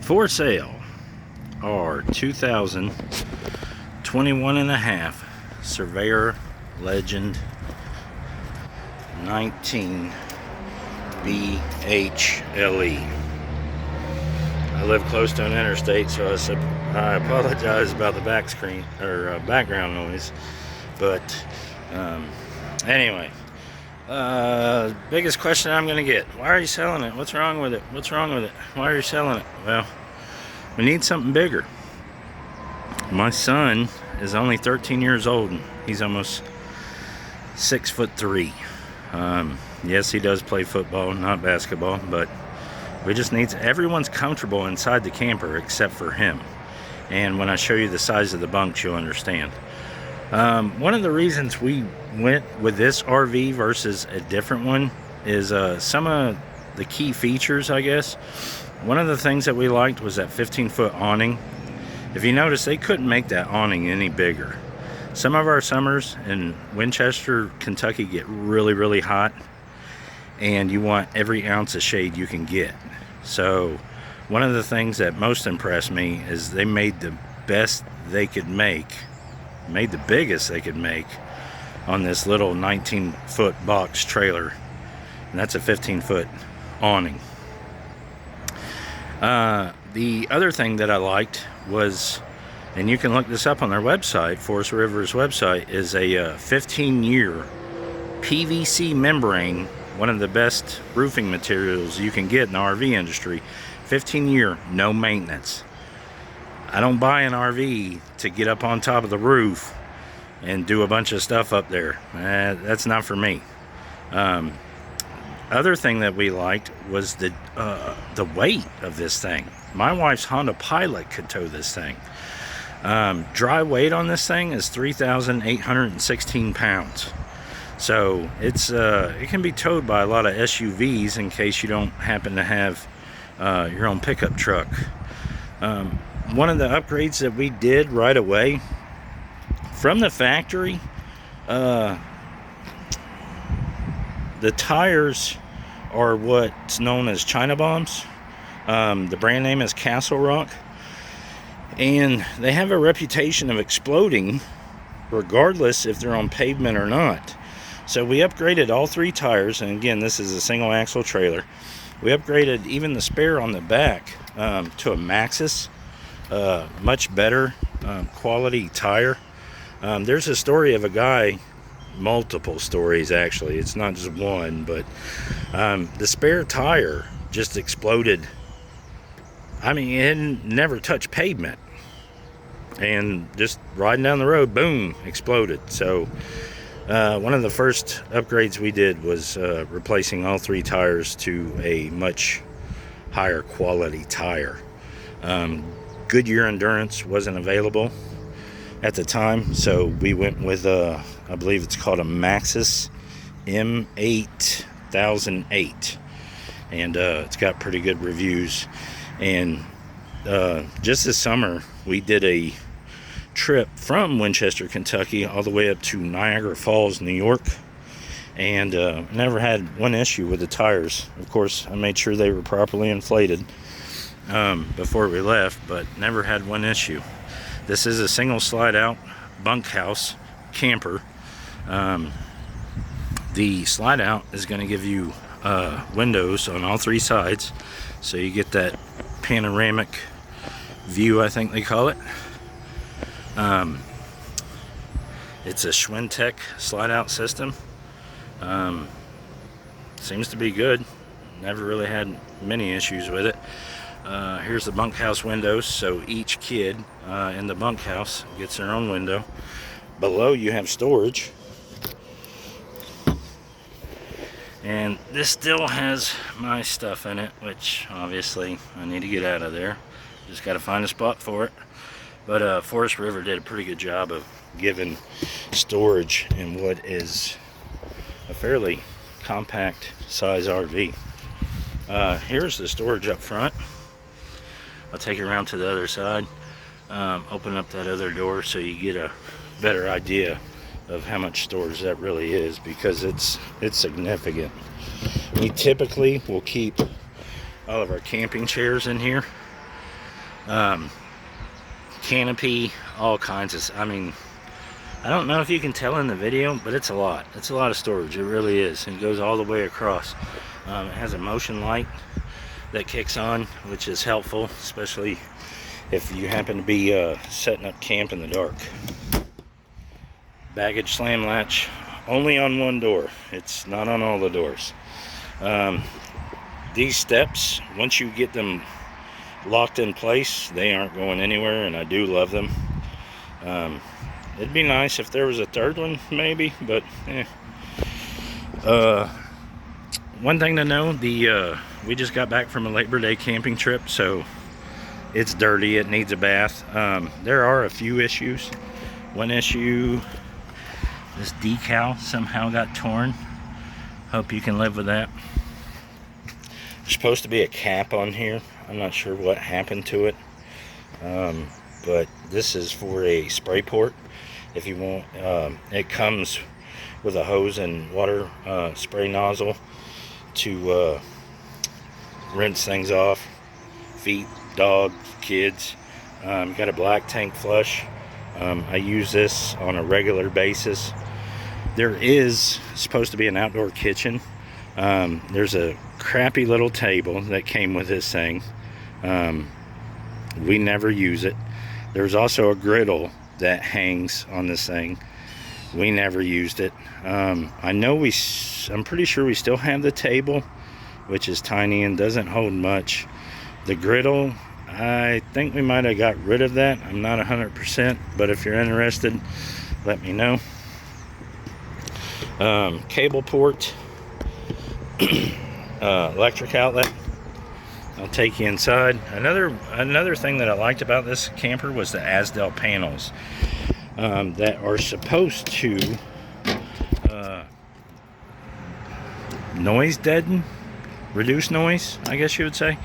For sale are 2021 and a half Surveyor Legend 19 BHLE. I live close to an interstate, so I apologize about the background noise. But anyway, biggest question I'm gonna get: why are you selling it? What's wrong with it? What's wrong with it? Why are you selling it? Well, we need something bigger. My son is only 13 years old, and he's almost 6'3". Yes, he does play football, not basketball, but we just need everyone's comfortable inside the camper except for him. And when I show you the size of the bunks, you'll understand. One of the reasons we went with this RV versus a different one is some of the key features, I guess. One of the things that we liked was that 15-foot awning. If you notice, they couldn't make that awning any bigger. Some of our summers in Winchester, Kentucky get really, really hot, and you want every ounce of shade you can get. So one of the things that most impressed me is they made the best they could make, made the biggest they could make on this little 19-foot box trailer, and that's a 15-foot awning. The other thing that I liked was, and you can look this up on their website, Forest River's website, is a 15-year PVC membrane, one of the best roofing materials you can get in the RV industry. 15-year, no maintenance. I don't buy an RV to get up on top of the roof and do a bunch of stuff up there. That's not for me. Other thing that we liked was the weight of this thing. My wife's Honda Pilot could tow this thing. Dry weight on this thing is 3,816 pounds. So it can be towed by a lot of SUVs in case you don't happen to have your own pickup truck. One of the upgrades that we did right away from the factory, the tires are what's known as China bombs. The brand name is Castle Rock, and they have a reputation of exploding regardless if they're on pavement or not. So we upgraded all three tires, and again, this is a single axle trailer. We upgraded even the spare on the back to a Maxxis, much better quality tire. There's a story of a guy, multiple stories actually, it's not just one, but the spare tire just exploded. I mean, it had never touched pavement, and just riding down the road, boom, exploded. So one of the first upgrades we did was replacing all three tires to a much higher quality tire. Goodyear Endurance wasn't available at the time, so we went with I believe it's called a Maxxis M8008, and it's got pretty good reviews. And just this summer we did a trip from Winchester, Kentucky, all the way up to Niagara Falls, New York, and never had one issue with the tires. Of course, I made sure they were properly inflated before we left, but never had one issue. This is a single slide out bunkhouse camper. The slide out is going to give you windows on all three sides, so you get that panoramic view, I think they call it. It's a Schwintek slide out system. Seems to be good. Never really had many issues with it. Here's the bunkhouse windows, so each kid in the bunkhouse gets their own window. Below you have storage, and this still has my stuff in it, which obviously I need to get out of there. Just got to find a spot for it. But Forest River did a pretty good job of giving storage in what is a fairly compact size RV. Here's the storage up front. I'll take it around to the other side. Open up that other door so you get a better idea of how much storage that really is, because it's significant. We typically will keep all of our camping chairs in here. Canopy, all kinds of, I mean, I don't know if you can tell in the video, but it's a lot. It's a lot of storage. It really is. It goes all the way across. It has a motion light that kicks on, which is helpful, especially if you happen to be setting up camp in the dark. Baggage slam latch, only on one door. It's not on all the doors. These steps, once you get them locked in place, they aren't going anywhere, and I do love them. It'd be nice if there was a third one, maybe, but one thing to know, we just got back from a Labor Day camping trip, so it's dirty. It needs a bath. There are a few issues. One issue, this decal somehow got torn. Hope you can live with that. There's supposed to be a cap on here. I'm not sure what happened to it, but this is for a spray port. If you want, it comes with a hose and water spray nozzle to rinse things off. Feet, dog, kids. Got a black tank flush. I use this on a regular basis. There is supposed to be an outdoor kitchen. There's a crappy little table that came with this thing. We never use it. There's also a griddle that hangs on this thing. We never used it. I know I'm pretty sure we still have the table, which is tiny and doesn't hold much. The griddle, I think we might have got rid of that. I'm not 100%, but if you're interested, let me know. Cable port, electric outlet. I'll take you inside. Another thing that I liked about this camper was the Asdel panels that are supposed to noise deaden, reduce noise, I guess you would say.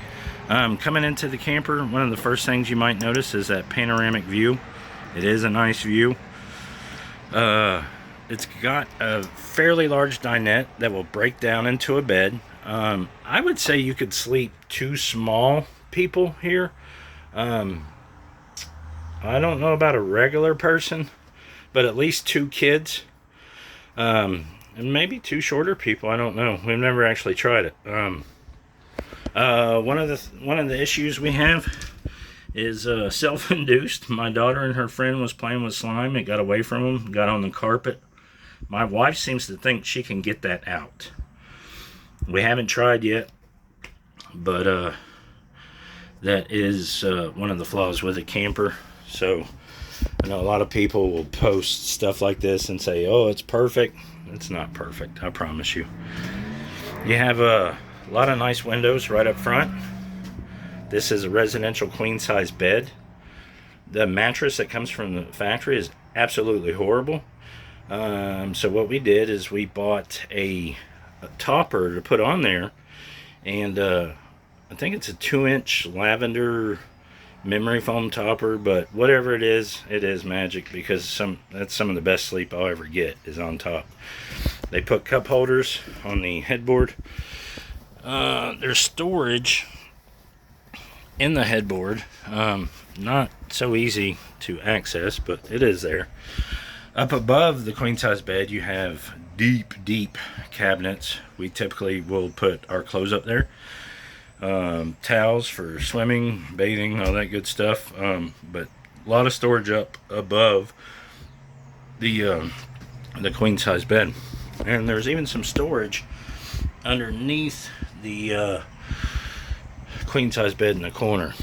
Coming into the camper, one of the first things you might notice is that panoramic view. It is a nice view. It's got a fairly large dinette that will break down into a bed. I would say you could sleep 2 small people here. I don't know about a regular person, but at least 2 kids. And maybe 2 shorter people. I don't know. We've never actually tried it. One of the issues we have is self-induced. My daughter and her friend was playing with slime. It got away from them, got on the carpet. My wife seems to think she can get that out. We haven't tried yet, but that is one of the flaws with a camper. So I know a lot of people will post stuff like this and say, oh, it's perfect. It's not perfect, I promise you. You have a lot of nice windows right up front. This is a residential queen size bed. The mattress that comes from the factory is absolutely horrible. So what we did is we bought a topper to put on there, and I think it's a 2-inch lavender memory foam topper, but whatever it is magic, because that's some of the best sleep I'll ever get is on top. They put cup holders on the headboard. There's storage in the headboard. Not so easy to access, but it is there. Up above the queen size bed, you have deep cabinets. We typically will put our clothes up there. Towels for swimming, bathing, all that good stuff. But a lot of storage up above the queen size bed. And there's even some storage underneath the queen size bed in the corner.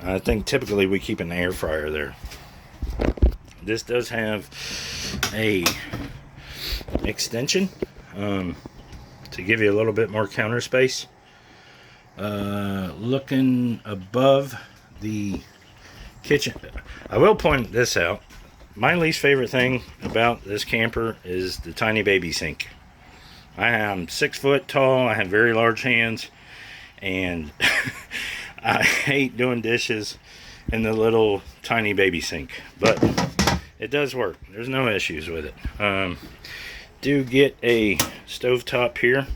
I think typically we keep an air fryer there. This does have a extension to give you a little bit more counter space. Looking above the kitchen, I will point this out. My least favorite thing about this camper is the tiny baby sink. I am 6 foot tall. I have very large hands, and I hate doing dishes in the little tiny baby sink, but it does work. There's no issues with it. Do get a stovetop here.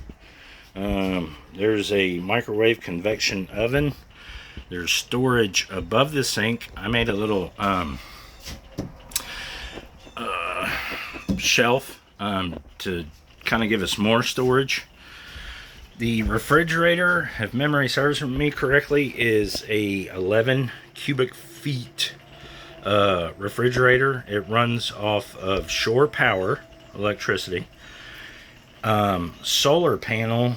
There's a microwave convection oven There's storage above the sink. I made a little shelf to kind of give us more storage. The refrigerator, if memory serves me correctly, is a 11 cubic feet refrigerator. It runs off of shore power electricity, solar panel,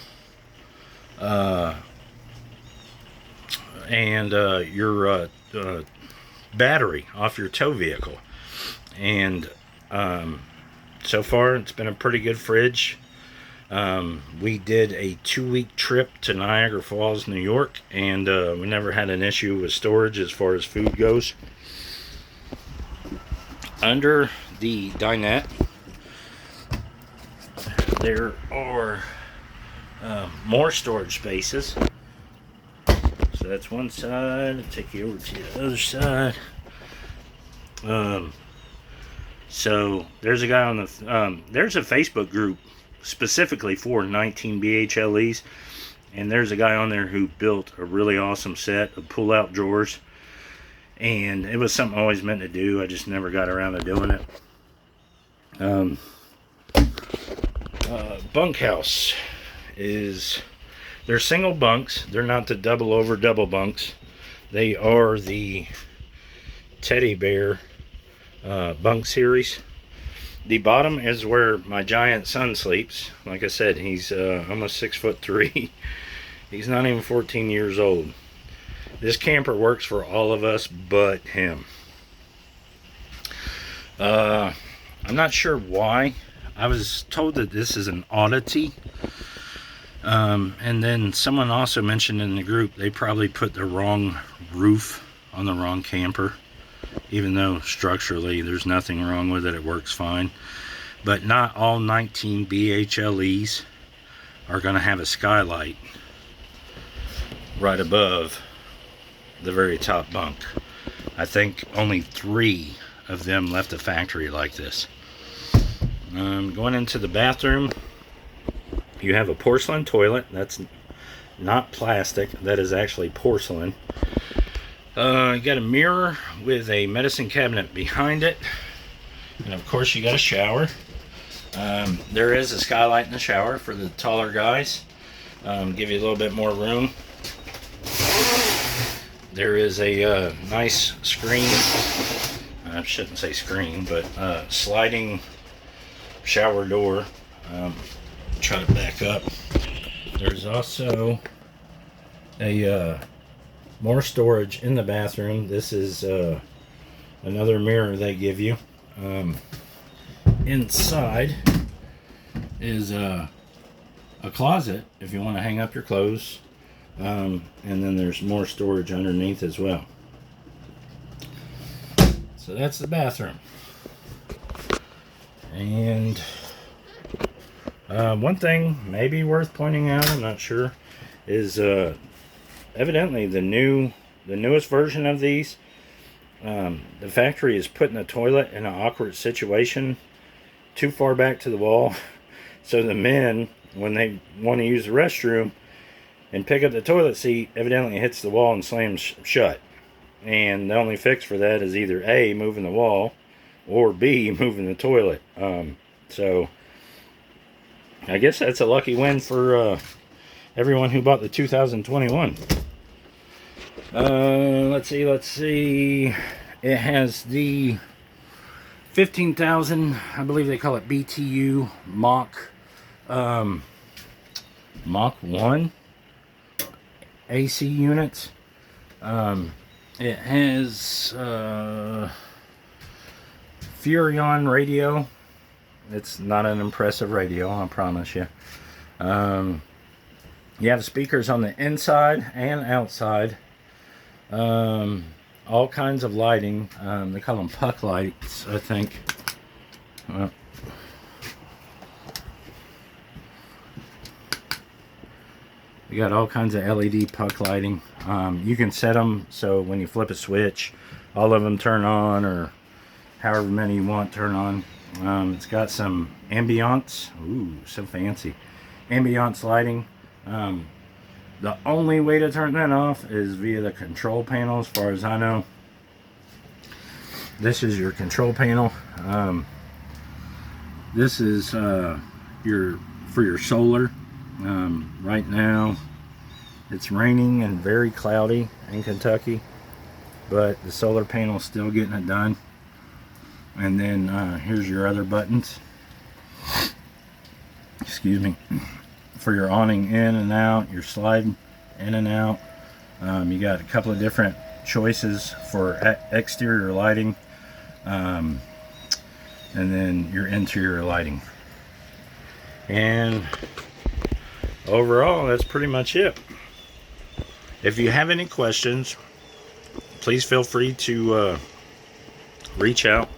and your battery off your tow vehicle. And so far it's been a pretty good fridge. We did a 2-week trip to Niagara Falls, New York, and we never had an issue with storage as far as food goes. Under the dinette, there are more storage spaces. So that's one side. I'll take you over to the other side. So there's a guy on the there's a Facebook group specifically for 19 BHLEs, and there's a guy on there who built a really awesome set of pull-out drawers, and it was something I always meant to do. I just never got around to doing it. Bunkhouse is, they're single bunks. They're not the double over double bunks. They are the teddy bear bunk series. The bottom is where my giant son sleeps. Like I said, he's almost 6'3". He's not even 14 years old. This camper works for all of us but him. I'm not sure why. I was told that this is an oddity. And then someone also mentioned in the group they probably put the wrong roof on the wrong camper. Even though structurally there's nothing wrong with it, it works fine. But not all 19 BHLEs are going to have a skylight right above the very top bunk. I think only 3 of them left the factory like this. Going into the bathroom, you have a porcelain toilet. That's not plastic, that is actually porcelain. You got a mirror with a medicine cabinet behind it, and of course you got a shower. There is a skylight in the shower for the taller guys, give you a little bit more room. There is a nice screen, I shouldn't say screen, but sliding shower door. Try to back up. There's also a more storage in the bathroom. This is another mirror they give you. Inside is a closet if you want to hang up your clothes. And then there's more storage underneath as well. So that's the bathroom. And one thing maybe worth pointing out, I'm not sure, is evidently the newest version of these, the factory is putting the toilet in an awkward situation too far back to the wall, so the men, when they want to use the restroom and pick up the toilet seat, evidently it hits the wall and slams shut. And the only fix for that is either A, moving the wall, or B, moving the toilet. So I guess that's a lucky win for everyone who bought the 2021. Let's see. It has the 15,000, I believe they call it BTU Mach 1 AC units. It has Furrion radio. It's not an impressive radio, I promise you. You have speakers on the inside and outside. All kinds of lighting. They call them puck lights, I think. You got all kinds of LED puck lighting. You can set them so when you flip a switch, all of them turn on, or however many you want turn on. It's got some ambiance. Ooh, so fancy. Ambiance lighting. The only way to turn that off is via the control panel, as far as I know. This is your control panel. This is for your solar. Right now it's raining and very cloudy in Kentucky, but the solar panel is still getting it done. And then here's your other buttons. Excuse me. For your awning in and out, your sliding in and out. You got a couple of different choices for exterior lighting, and then your interior lighting. And overall, that's pretty much it. If you have any questions, please feel free to reach out.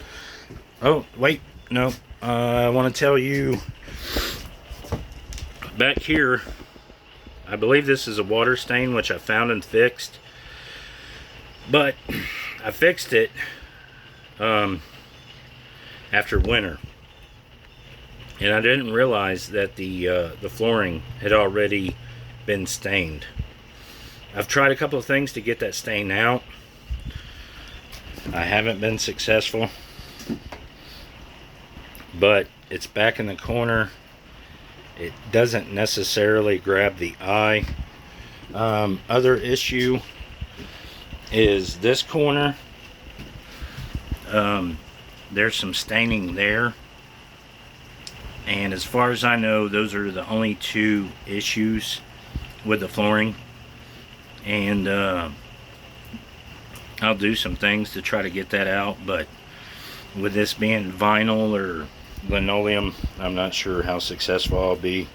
Oh, wait, no. I want to tell you, back here, I believe this is a water stain, which I found and fixed. But I fixed it after winter. And I didn't realize that the flooring had already been stained. I've tried a couple of things to get that stain out. I haven't been successful. But it's back in the corner. It doesn't necessarily grab the eye. Other issue is this corner. There's some staining there. And as far as I know, those are the only two issues with the flooring. And I'll do some things to try to get that out, but with this being vinyl or linoleum, I'm not sure how successful I'll be.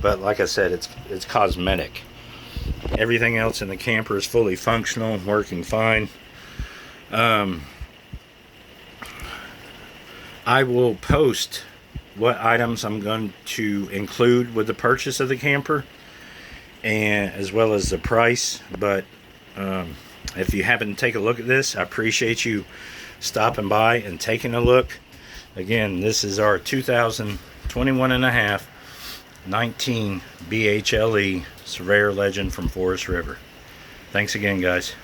But like I said, it's cosmetic. Everything else in the camper is fully functional, working fine. I will post what items I'm going to include with the purchase of the camper, and as well as the price. But if you happen to take a look at this, I appreciate you stopping by and taking a look. Again, this is our 2021 and a half 19 BHLE Surveyor Legend from Forest River. Thanks again, guys.